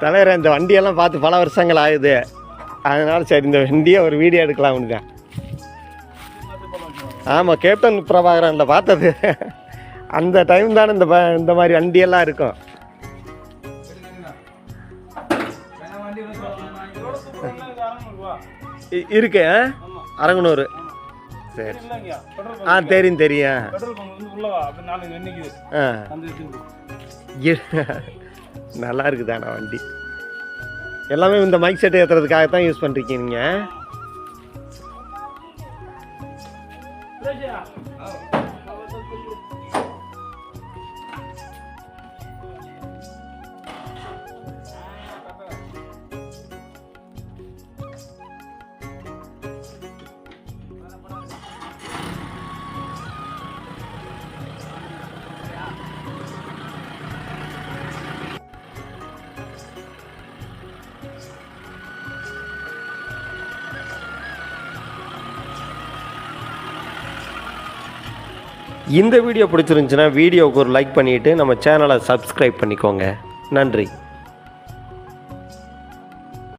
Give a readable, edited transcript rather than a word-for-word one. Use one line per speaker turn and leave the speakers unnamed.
தலைவர் இந்த வண்டியெல்லாம் பார்த்து பல வருஷங்கள் ஆகுது, அதனால் சரி இந்த வண்டியை ஒரு வீடியோ எடுக்கலாம்னு தான். ஆமாம், கேப்டன் பிரபாகரனில் பார்த்தது. அந்த டைம் தானே இந்த மாதிரி வண்டியெல்லாம் இருக்கும். இருக்கு அரங்கனூர். சரி தெரியும் தெரியும். நல்லா இருக்குதாண்ணா வண்டி. எல்லாமே இந்த மைக் செட் ஏற்றுறதுக்காக தான் யூஸ் பண்ணுறீங்க நீங்கள். இந்த வீடியோ பிடிச்சிருந்துச்சுன்னா வீடியோவுக்கு ஒரு லைக் பண்ணிவிட்டு நம்ம சேனலை சப்ஸ்கிரைப் பண்ணிக்கோங்க. நன்றி.